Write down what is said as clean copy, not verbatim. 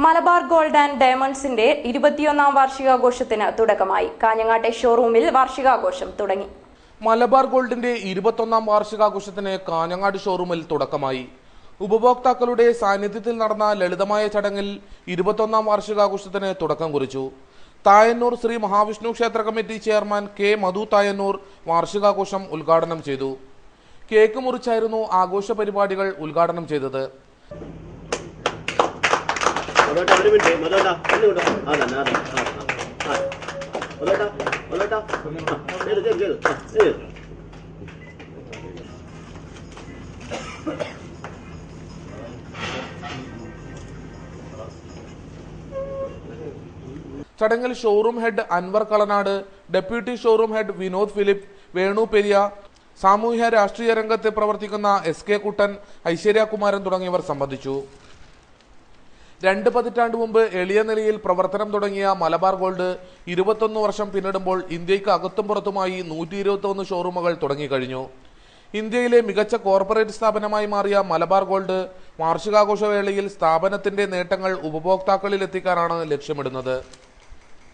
Malabar gold and ഡയമണ്ട്സിന്റെ 21ാം വാർഷികാഘോഷത്തിന് തുടക്കമായി. കാഞ്ഞങ്ങാട്ടെ ഷോറൂമിൽ വാർഷികാഘോഷം തുടങ്ങി. മലബാർ ഗോൾഡിന്റെ 21ാം വാർഷികാഘോഷത്തിന് കാഞ്ഞങ്ങാട് ഷോറൂമിൽ തുടക്കമായി. ഉപഭോക്താക്കളുടെ സാന്നിധ്യത്തിൽ നടന്ന ലളിതമായ ചടങ്ങിൽ 21ാം വാർഷികാഘോഷത്തിന് തുടക്കം കുറിച്ചു. തായന്നൂർ ശ്രീ മഹാവിഷ്ണു ക്ഷേത്ര committee chairman K Madhu Thayannur വാർഷികാഘോഷം ഉദ്ഘാടനം ചെയ്തു. കേക്ക് മുറിച്ചായിരുന്നു ആഘോഷ പരിപാടികൾ ഉദ്ഘാടനം ചെയ്തത്. ചടങ്ങിൽ showroom head Anwar Kalanad, deputy showroom head Vinod Philip, Venu Periya, സാമൂഹ്യ രാഷ്ട്രീയ രംഗത്ത് പ്രവർത്തിക്കുന്ന എസ് കെ കുട്ടൻ, ഐശ്വര്യകുമാരൻ തുടങ്ങിയവർ സംബന്ധിച്ചു. 2 പതിറ്റാണ്ട് മുമ്പ് എളിയ നിലയിൽ പ്രവർത്തനം തുടങ്ങിയ മലബാർ ഗോൾഡ് 21 വർഷം പിന്നിടുമ്പോൾ ഇന്ത്യക്ക് അകത്തും പുറത്തുമായി 121 ഷോറൂമുകൾ തുടങ്ങിക്കഴിഞ്ഞു. ഇന്ത്യയിലെ മികച്ച കോർപ്പറേറ്റ് സ്ഥാപനമായി മാറിയ മലബാർ ഗോൾഡ് വാർഷികാഘോഷ വേളയിൽ സ്ഥാപനത്തിന്റെ നേട്ടങ്ങൾ ഉപഭോക്താക്കളിൽ എത്തിക്കാനാണ് ലക്ഷ്യമിടുന്നത്.